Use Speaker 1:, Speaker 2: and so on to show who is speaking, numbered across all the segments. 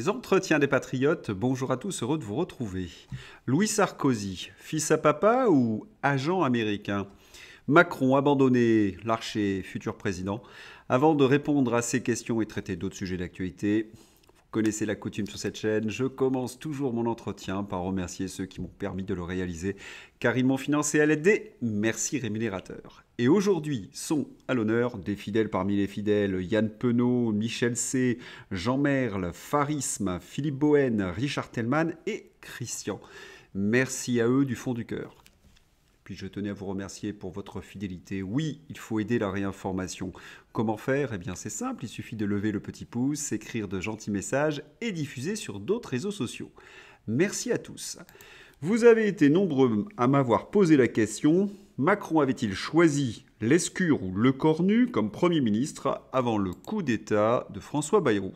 Speaker 1: Les entretiens des patriotes, bonjour à tous, heureux de vous retrouver. Louis Sarkozy, fils à papa ou agent américain? Macron abandonné, l'archer futur président. Avant de répondre à ces questions et traiter d'autres sujets d'actualité, vous connaissez la coutume sur cette chaîne, je commence toujours mon entretien par remercier ceux qui m'ont permis de le réaliser, car ils m'ont financé à l'aide des merci rémunérateurs. Et aujourd'hui sont à l'honneur des fidèles parmi les fidèles, Yann Penaud, Michel C, Jean Merle, Farisme, Philippe Bohen, Richard Tellman et Christian. Merci à eux du fond du cœur. Puis je tenais à vous remercier pour votre fidélité. Oui, il faut aider la réinformation. Comment faire? Eh bien c'est simple, il suffit de lever le petit pouce, écrire de gentils messages et diffuser sur d'autres réseaux sociaux. Merci à tous. Vous avez été nombreux à m'avoir posé la question, Macron avait-il choisi Lescure ou Lecornu comme Premier ministre avant le coup d'État de François Bayrou?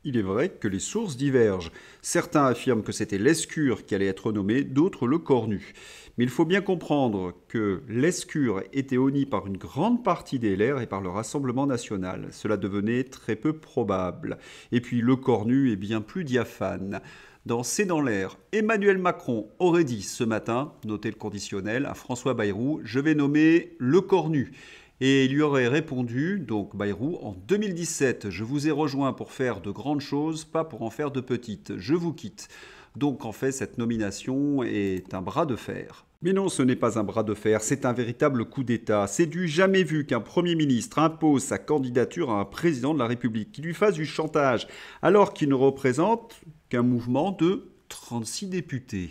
Speaker 1: Il est vrai que les sources divergent. Certains affirment que c'était Lescure qui allait être nommé, d'autres Lecornu. Mais il faut bien comprendre que Lescure était honni par une grande partie des LR et par le Rassemblement national. Cela devenait très peu probable. Et puis Lecornu est bien plus diaphane. Dans C'est dans l'air, Emmanuel Macron aurait dit ce matin, notez le conditionnel, à François Bayrou, je vais nommer Lecornu. Et il lui aurait répondu, donc Bayrou, en 2017, je vous ai rejoint pour faire de grandes choses, pas pour en faire de petites. Je vous quitte. Donc en fait, cette nomination est un bras de fer. Mais non, ce n'est pas un bras de fer, c'est un véritable coup d'État. C'est du jamais vu qu'un Premier ministre impose sa candidature à un président de la République, qui lui fasse du chantage, alors qu'il ne représente qu'un mouvement de 36 députés.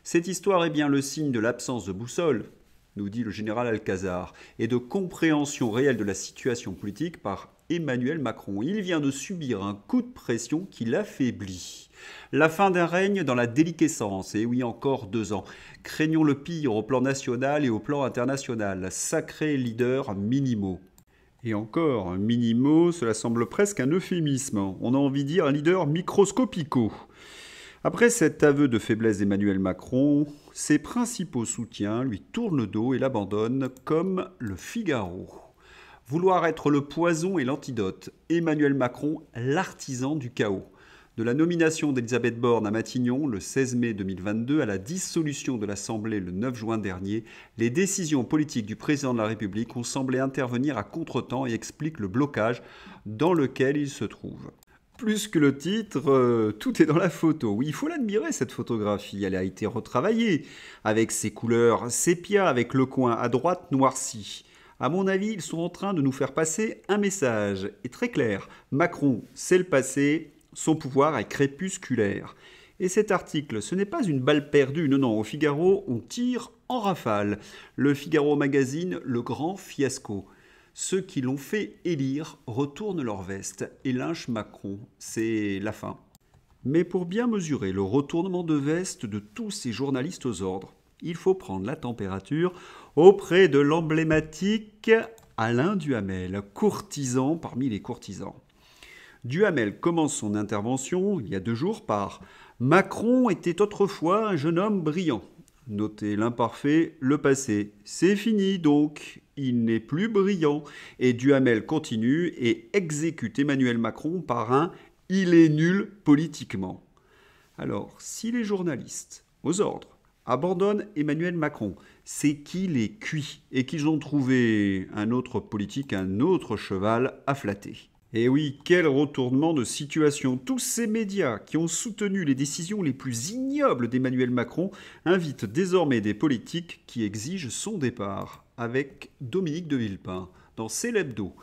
Speaker 1: Cette histoire est bien le signe de l'absence de boussole, nous dit le général Alcazar, et de compréhension réelle de la situation politique par Emmanuel Macron. Il vient de subir un coup de pression qui l'affaiblit. La fin d'un règne dans la déliquescence, et oui, encore 2 ans. Craignons le pire au plan national et au plan international. Sacrés leaders minimaux. Et encore, minimaux, cela semble presque un euphémisme. On a envie de dire un leader microscopico. Après cet aveu de faiblesse d'Emmanuel Macron, ses principaux soutiens lui tournent le dos et l'abandonnent comme le Figaro. Vouloir être le poison et l'antidote, Emmanuel Macron, l'artisan du chaos. De la nomination d'Elisabeth Borne à Matignon le 16 mai 2022 à la dissolution de l'Assemblée le 9 juin dernier, les décisions politiques du président de la République ont semblé intervenir à contretemps et expliquent le blocage dans lequel il se trouve. Plus que le titre, tout est dans la photo. Oui, il faut l'admirer cette photographie. Elle a été retravaillée avec ses couleurs sépia, avec le coin à droite noirci. À mon avis, ils sont en train de nous faire passer un message. Et très clair, Macron, c'est le passé, son pouvoir est crépusculaire. Et cet article, ce n'est pas une balle perdue. Non, non, au Figaro, on tire en rafale. Le Figaro Magazine, le grand fiasco. Ceux qui l'ont fait élire retournent leur veste et lynchent Macron. C'est la fin. Mais pour bien mesurer le retournement de veste de tous ces journalistes aux ordres, il faut prendre la température auprès de l'emblématique Alain Duhamel, courtisan parmi les courtisans. Duhamel commence son intervention il y a 2 jours par « Macron était autrefois un jeune homme brillant ». Notez l'imparfait, le passé. C'est fini donc, il n'est plus brillant. Et Duhamel continue et exécute Emmanuel Macron par un « il est nul politiquement ». Alors, si les journalistes, aux ordres, abandonnent Emmanuel Macron, c'est qu'il est cuit et qu'ils ont trouvé un autre politique, un autre cheval à flatter. Et oui, quel retournement de situation. Tous ces médias qui ont soutenu les décisions les plus ignobles d'Emmanuel Macron invitent désormais des politiques qui exigent son départ. Avec Dominique de Villepin, dans C'est l'Hebdo.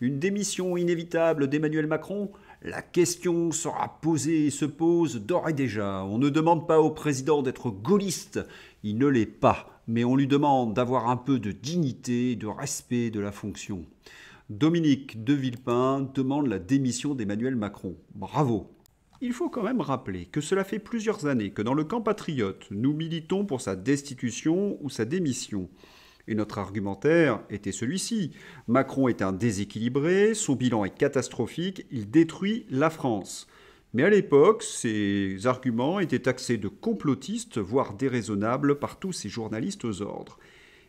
Speaker 1: Une démission inévitable d'Emmanuel Macron? La question sera posée et se pose d'ores et déjà. On ne demande pas au président d'être gaulliste, il ne l'est pas, mais on lui demande d'avoir un peu de dignité, de respect de la fonction. Dominique de Villepin demande la démission d'Emmanuel Macron. Bravo! Il faut quand même rappeler que cela fait plusieurs années que dans le camp patriote, nous militons pour sa destitution ou sa démission. Et notre argumentaire était celui-ci. Macron est un déséquilibré, son bilan est catastrophique, il détruit la France. Mais à l'époque, ces arguments étaient taxés de complotistes, voire déraisonnables par tous ces journalistes aux ordres.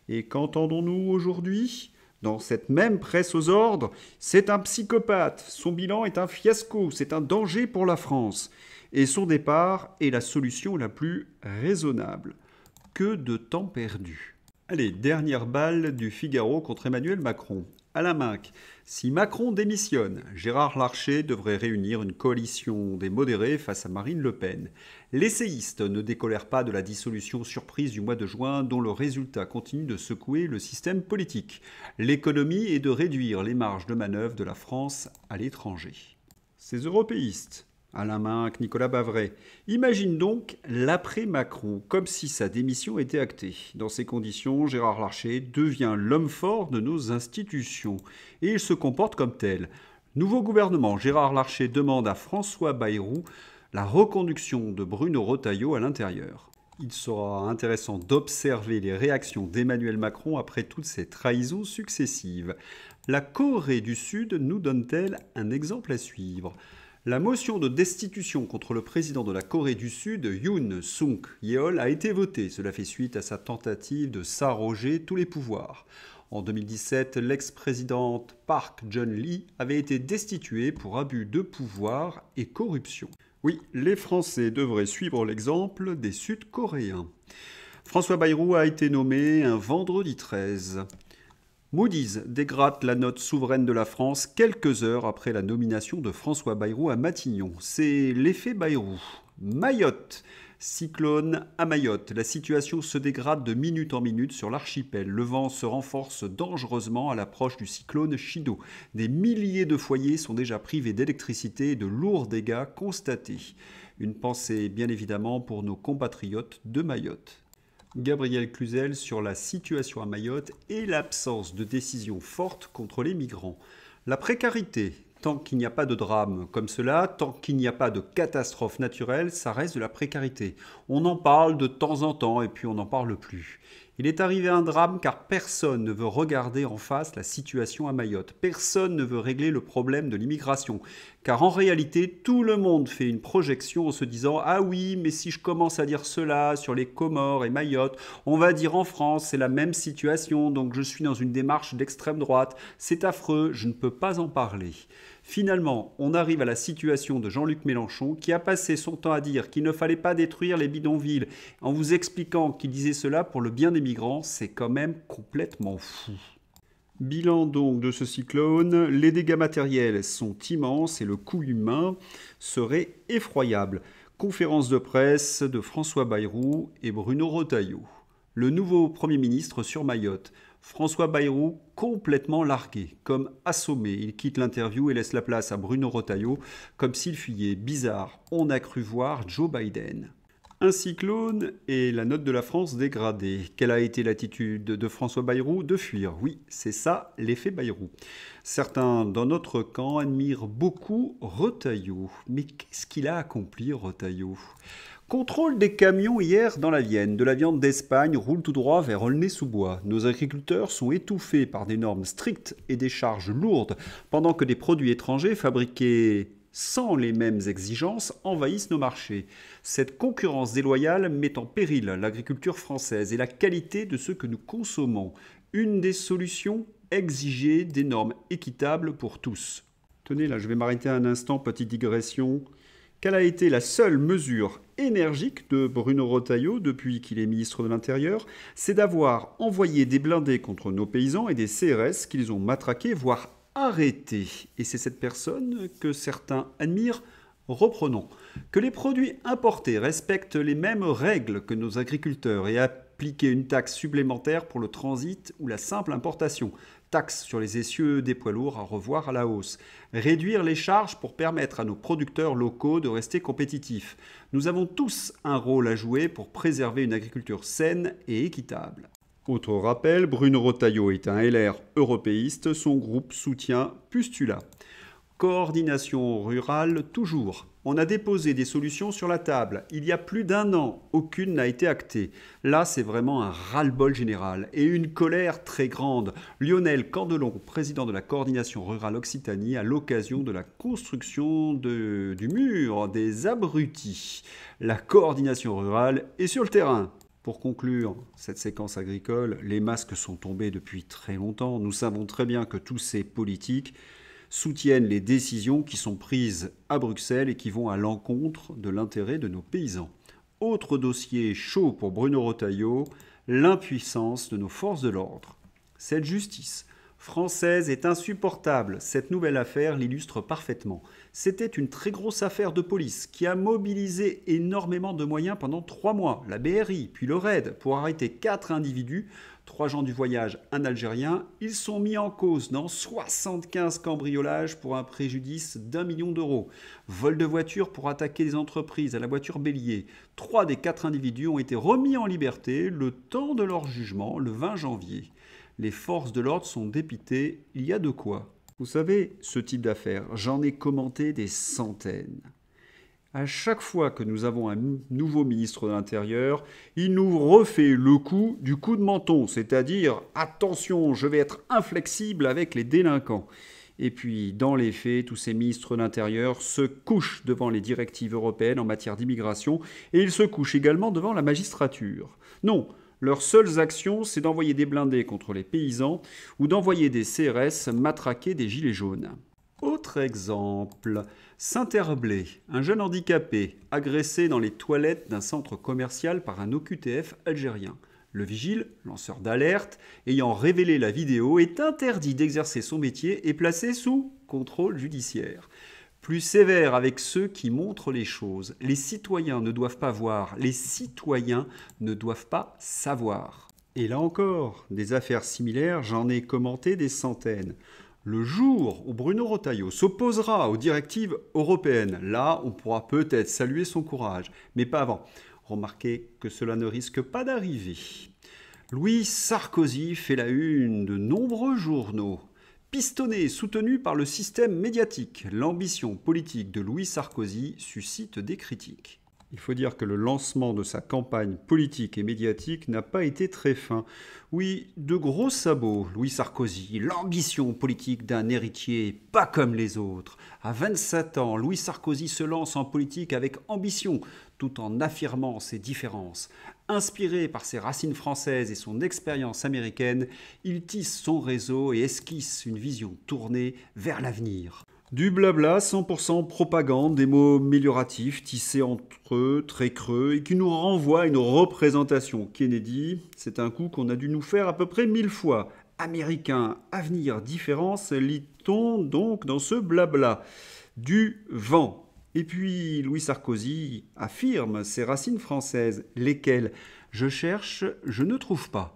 Speaker 1: Et qu'entendons-nous aujourd'hui ? Dans cette même presse aux ordres, c'est un psychopathe, son bilan est un fiasco, c'est un danger pour la France. Et son départ est la solution la plus raisonnable. Que de temps perdu. Allez, dernière balle du Figaro contre Emmanuel Macron. Alain Minc, si Macron démissionne, Gérard Larcher devrait réunir une coalition des modérés face à Marine Le Pen. L'essayiste ne décolère pas de la dissolution surprise du mois de juin dont le résultat continue de secouer le système politique. L'économie est de réduire les marges de manœuvre de la France à l'étranger. Ces européistes, Alain Minc, Nicolas Bavray, imaginent donc l'après-Macron, comme si sa démission était actée. Dans ces conditions, Gérard Larcher devient l'homme fort de nos institutions. Et il se comporte comme tel. Nouveau gouvernement, Gérard Larcher demande à François Bayrou la reconduction de Bruno Retailleau à l'intérieur. Il sera intéressant d'observer les réactions d'Emmanuel Macron après toutes ces trahisons successives. La Corée du Sud nous donne-t-elle un exemple à suivre ? La motion de destitution contre le président de la Corée du Sud, Yoon Suk-yeol, a été votée. Cela fait suite à sa tentative de s'arroger tous les pouvoirs. En 2017, l'ex-présidente Park Geun-hye avait été destituée pour abus de pouvoir et corruption. Oui, les Français devraient suivre l'exemple des Sud-Coréens. François Bayrou a été nommé un vendredi 13. Moody's dégrade la note souveraine de la France quelques heures après la nomination de François Bayrou à Matignon. C'est l'effet Bayrou. Mayotte. Cyclone à Mayotte. La situation se dégrade de minute en minute sur l'archipel. Le vent se renforce dangereusement à l'approche du cyclone Chido. Des milliers de foyers sont déjà privés d'électricité et de lourds dégâts constatés. Une pensée bien évidemment pour nos compatriotes de Mayotte. Gabriel Cluzel sur la situation à Mayotte et l'absence de décision forte contre les migrants. La précarité, tant qu'il n'y a pas de drame comme cela, tant qu'il n'y a pas de catastrophe naturelle, ça reste de la précarité. On en parle de temps en temps et puis on n'en parle plus. Il est arrivé un drame car personne ne veut regarder en face la situation à Mayotte. Personne ne veut régler le problème de l'immigration. Car en réalité, tout le monde fait une projection en se disant « Ah oui, mais si je commence à dire cela sur les Comores et Mayotte, on va dire en France, c'est la même situation, donc je suis dans une démarche d'extrême droite. C'est affreux, je ne peux pas en parler. » Finalement, on arrive à la situation de Jean-Luc Mélenchon qui a passé son temps à dire qu'il ne fallait pas détruire les bidonvilles en vous expliquant qu'il disait cela pour le bien des migrants. C'est quand même complètement fou. Bilan donc de ce cyclone, les dégâts matériels sont immenses et le coût humain serait effroyable. Conférence de presse de François Bayrou et Bruno Retailleau. Le nouveau Premier ministre sur Mayotte. François Bayrou complètement largué, comme assommé. Il quitte l'interview et laisse la place à Bruno Retailleau, comme s'il fuyait. Bizarre, on a cru voir Joe Biden. Un cyclone et la note de la France dégradée. Quelle a été l'attitude de François Bayrou? De fuir. Oui, c'est ça l'effet Bayrou. Certains dans notre camp admirent beaucoup Retailleau. Mais qu'est-ce qu'il a accompli, Retailleau? Contrôle des camions hier dans la Vienne. De la viande d'Espagne roule tout droit vers Aulnay-sous-Bois. Nos agriculteurs sont étouffés par des normes strictes et des charges lourdes, pendant que des produits étrangers fabriqués sans les mêmes exigences envahissent nos marchés. Cette concurrence déloyale met en péril l'agriculture française et la qualité de ce que nous consommons. Une des solutions, exiger des normes équitables pour tous. Tenez, là, je vais m'arrêter un instant, petite digression. Quelle a été la seule mesure énergique de Bruno Retailleau depuis qu'il est ministre de l'Intérieur? C'est d'avoir envoyé des blindés contre nos paysans et des CRS qu'ils ont matraqués, voire arrêtés. Et c'est cette personne que certains admirent. Reprenons. Que les produits importés respectent les mêmes règles que nos agriculteurs et appliquer une taxe supplémentaire pour le transit ou la simple importation. Taxe sur les essieux des poids lourds à revoir à la hausse. Réduire les charges pour permettre à nos producteurs locaux de rester compétitifs. Nous avons tous un rôle à jouer pour préserver une agriculture saine et équitable. Autre rappel, Bruno Retailleau est un LR européiste, son groupe soutient Pustula. Coordination rurale toujours. On a déposé des solutions sur la table. Il y a plus d'1 an, aucune n'a été actée. Là, c'est vraiment un ras-le-bol général et une colère très grande. Lionel Candelon, président de la coordination rurale Occitanie, à l'occasion de la construction du mur des abrutis. La coordination rurale est sur le terrain. Pour conclure cette séquence agricole, les masques sont tombés depuis très longtemps. Nous savons très bien que tous ces politiques soutiennent les décisions qui sont prises à Bruxelles et qui vont à l'encontre de l'intérêt de nos paysans. Autre dossier chaud pour Bruno Retailleau, l'impuissance de nos forces de l'ordre. Cette justice française est insupportable. Cette nouvelle affaire l'illustre parfaitement. C'était une très grosse affaire de police qui a mobilisé énormément de moyens pendant 3 mois. La BRI, puis le RAID, pour arrêter 4 individus, 3 gens du voyage, un Algérien. Ils sont mis en cause dans 75 cambriolages pour un préjudice d'1 million d'euros. Vol de voitures pour attaquer des entreprises à la voiture bélier. 3 des 4 individus ont été remis en liberté le temps de leur jugement, le 20 janvier. Les forces de l'ordre sont dépitées, il y a de quoi. Vous savez, ce type d'affaires, j'en ai commenté des centaines. À chaque fois que nous avons un nouveau ministre de l'Intérieur, il nous refait le coup du coup de menton, c'est-à-dire « attention, je vais être inflexible avec les délinquants ». Et puis, dans les faits, tous ces ministres de l'Intérieur se couchent devant les directives européennes en matière d'immigration et ils se couchent également devant la magistrature. Non, leurs seules actions, c'est d'envoyer des blindés contre les paysans ou d'envoyer des CRS matraquer des gilets jaunes. Autre exemple, Saint-Herblay, un jeune handicapé agressé dans les toilettes d'un centre commercial par un OQTF algérien. Le vigile, lanceur d'alerte, ayant révélé la vidéo, est interdit d'exercer son métier et placé sous contrôle judiciaire. Plus sévère avec ceux qui montrent les choses. Les citoyens ne doivent pas voir, les citoyens ne doivent pas savoir. Et là encore, des affaires similaires, j'en ai commenté des centaines. Le jour où Bruno Retailleau s'opposera aux directives européennes, là, on pourra peut-être saluer son courage, mais pas avant. Remarquez que cela ne risque pas d'arriver. Louis Sarkozy fait la une de nombreux journaux. Pistonné, soutenu par le système médiatique, l'ambition politique de Louis Sarkozy suscite des critiques. Il faut dire que le lancement de sa campagne politique et médiatique n'a pas été très fin. Oui, de gros sabots, Louis Sarkozy, l'ambition politique d'un héritier pas comme les autres. À 27 ans, Louis Sarkozy se lance en politique avec ambition, tout en affirmant ses différences. Inspiré par ses racines françaises et son expérience américaine, il tisse son réseau et esquisse une vision tournée vers l'avenir. Du blabla 100% propagande, des mots amélioratifs tissés entre eux, très creux, et qui nous renvoient à une représentation. Kennedy, c'est un coup qu'on a dû nous faire à peu près 1000 fois. Américain, avenir, différence, lit-on donc dans ce blabla. Du vent. Et puis Louis Sarkozy affirme ses racines françaises, lesquelles je cherche, je ne trouve pas.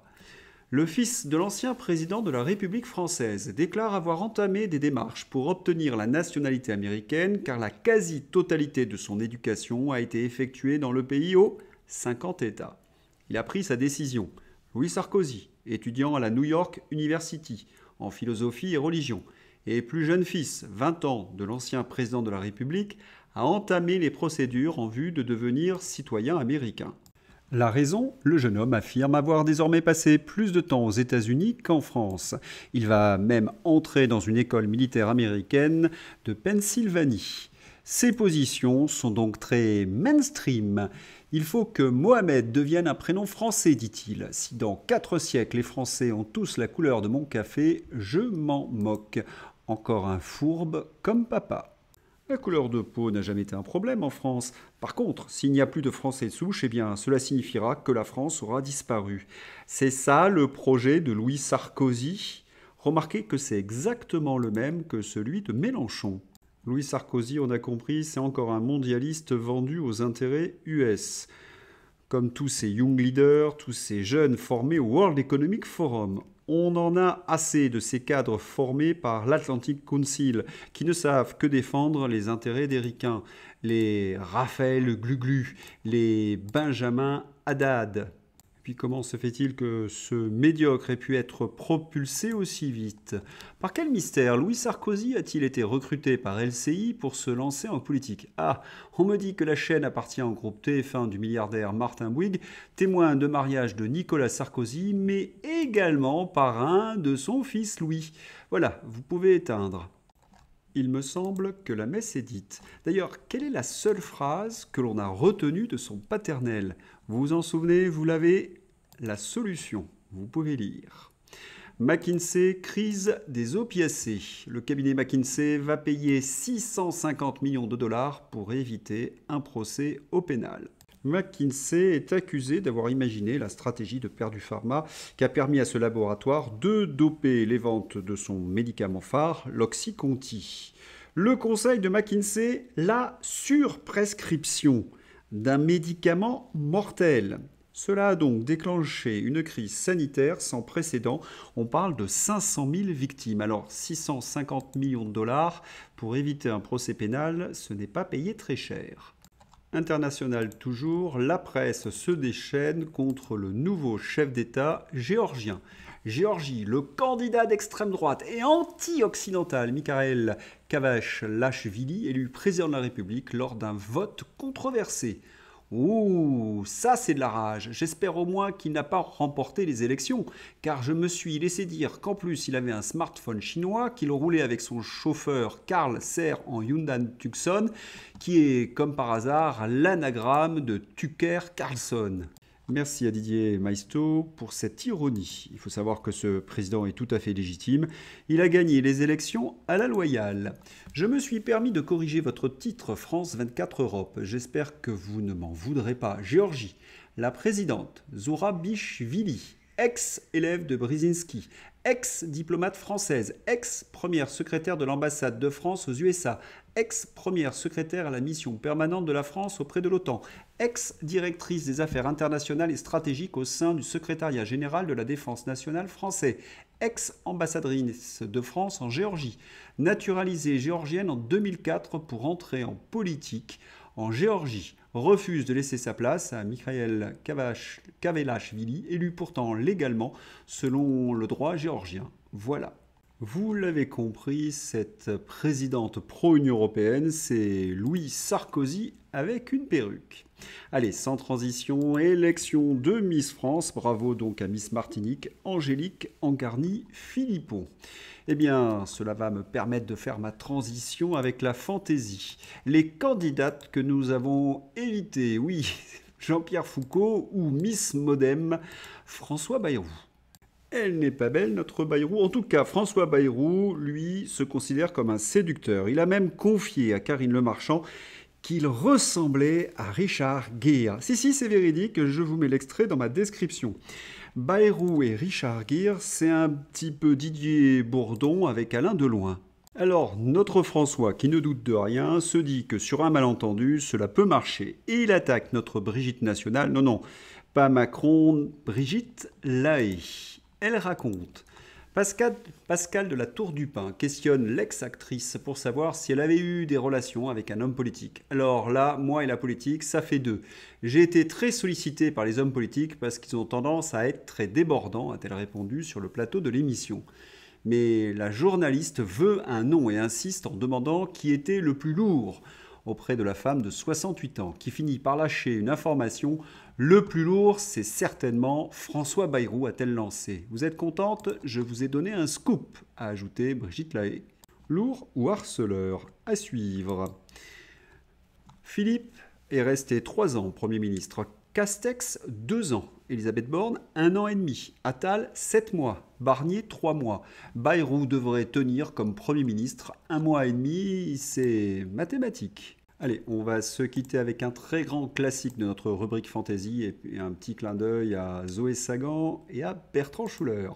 Speaker 1: Le fils de l'ancien président de la République française déclare avoir entamé des démarches pour obtenir la nationalité américaine car la quasi-totalité de son éducation a été effectuée dans le pays aux 50 États. Il a pris sa décision. Louis Sarkozy, étudiant à la New York University en philosophie et religion, et plus jeune fils, 20 ans, de l'ancien président de la République, a entamé les procédures en vue de devenir citoyen américain. La raison, le jeune homme affirme avoir désormais passé plus de temps aux États-Unis qu'en France. Il va même entrer dans une école militaire américaine de Pennsylvanie. Ses positions sont donc très mainstream. Il faut que Mohamed devienne un prénom français, dit-il. Si dans 4 siècles les Français ont tous la couleur de mon café, je m'en moque. Encore un fourbe comme papa. La couleur de peau n'a jamais été un problème en France. Par contre, s'il n'y a plus de Français de souche, eh bien, cela signifiera que la France aura disparu. C'est ça le projet de Louis Sarkozy. Remarquez que c'est exactement le même que celui de Mélenchon. Louis Sarkozy, on a compris, c'est encore un mondialiste vendu aux intérêts US. Comme tous ces young leaders, tous ces jeunes formés au World Economic Forum. On en a assez de ces cadres formés par l'Atlantic Council qui ne savent que défendre les intérêts des ricains, les Raphaël Glu-Glu, les Benjamin Haddad. Puis comment se fait-il que ce médiocre ait pu être propulsé aussi vite? Par quel mystère Louis Sarkozy a-t-il été recruté par LCI pour se lancer en politique? Ah, on me dit que la chaîne appartient au groupe TF1 du milliardaire Martin Bouygues, témoin de mariage de Nicolas Sarkozy, mais également parrain de son fils Louis. Voilà, vous pouvez éteindre. Il me semble que la messe est dite. D'ailleurs, quelle est la seule phrase que l'on a retenue de son paternel? Vous vous en souvenez, vous l'avez, la solution, vous pouvez lire. McKinsey, crise des opiacés. Le cabinet McKinsey va payer 650 millions de dollars pour éviter un procès au pénal. McKinsey est accusé d'avoir imaginé la stratégie de Purdue Pharma qui a permis à ce laboratoire de doper les ventes de son médicament phare, l'Oxycontin. Le conseil de McKinsey, la surprescription d'un médicament mortel. Cela a donc déclenché une crise sanitaire sans précédent. On parle de 500 000 victimes. Alors 650 millions de dollars pour éviter un procès pénal, ce n'est pas payé très cher. International toujours, la presse se déchaîne contre le nouveau chef d'État géorgien. Géorgie, le candidat d'extrême droite et anti-occidental Mikhail Kavashvili, élu président de la République lors d'un vote controversé. Ouh, ça c'est de la rage. J'espère au moins qu'il n'a pas remporté les élections, car je me suis laissé dire qu'en plus il avait un smartphone chinois, qu'il roulait avec son chauffeur Carl Serre en Hyundai Tucson, qui est comme par hasard l'anagramme de Tucker Carlson. Merci à Didier Maisto pour cette ironie. Il faut savoir que ce président est tout à fait légitime. Il a gagné les élections à la loyale. Je me suis permis de corriger votre titre France 24 Europe. J'espère que vous ne m'en voudrez pas. Géorgie, la présidente Zourabichvili, ex-élève de Brzezinski, ex-diplomate française, ex-première secrétaire de l'ambassade de France aux USA, ex-première secrétaire à la mission permanente de la France auprès de l'OTAN, ex-directrice des affaires internationales et stratégiques au sein du secrétariat général de la défense nationale français, ex-ambassadrice de France en Géorgie, naturalisée géorgienne en 2004 pour entrer en politique en Géorgie, refuse de laisser sa place à Mikhail Kavelashvili, élu pourtant légalement selon le droit géorgien. Voilà. Vous l'avez compris, cette présidente pro-Union européenne, c'est Louis Sarkozy avec une perruque. Allez, sans transition, élection de Miss France. Bravo donc à Miss Martinique, Angélique Angarny-Philippon. Eh bien, cela va me permettre de faire ma transition avec la fantaisie. Les candidates que nous avons évitées, oui, Jean-Pierre Foucault ou Miss Modem, François Bayrou. Elle n'est pas belle, notre Bayrou. En tout cas, François Bayrou, lui, se considère comme un séducteur. Il a même confié à Karine Le Marchand qu'il ressemblait à Richard Gere. Si, c'est véridique, je vous mets l'extrait dans ma description. Bayrou et Richard Gere, c'est un petit peu Didier Bourdon avec Alain Deloin. Alors, notre François, qui ne doute de rien, se dit que sur un malentendu, cela peut marcher. Et il attaque notre Brigitte nationale. Non, pas Macron, Brigitte Lahaye. Elle raconte. Pascal de la Tour du Pin questionne l'ex-actrice pour savoir si elle avait eu des relations avec un homme politique. Alors là, moi et la politique, ça fait deux. J'ai été très sollicité par les hommes politiques parce qu'ils ont tendance à être très débordants, a-t-elle répondu sur le plateau de l'émission. Mais la journaliste veut un nom et insiste en demandant qui était le plus lourd auprès de la femme de 68 ans, qui finit par lâcher une information. Le plus lourd, c'est certainement François Bayrou, a-t-elle lancé. Vous êtes contente? Je vous ai donné un scoop, a ajouté Brigitte Lahaye. Lourd ou harceleur? À suivre. Philippe est resté 3 ans Premier ministre. Castex, 2 ans. Elisabeth Borne, 1 an et demi. Attal, 7 mois. Barnier, 3 mois. Bayrou devrait tenir comme Premier ministre 1 mois et demi. C'est mathématique. Allez, on va se quitter avec un très grand classique de notre rubrique fantasy et puis un petit clin d'œil à Zoé Sagan et à Bertrand Schuller.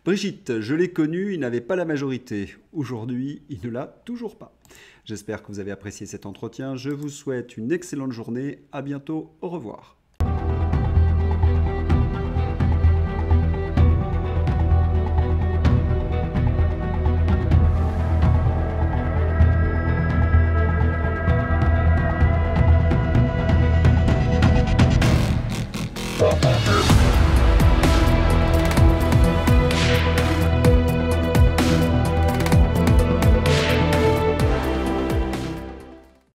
Speaker 1: Brigitte, je l'ai connu, il n'avait pas la majorité. Aujourd'hui, il ne l'a toujours pas. J'espère que vous avez apprécié cet entretien. Je vous souhaite une excellente journée. À bientôt. Au revoir.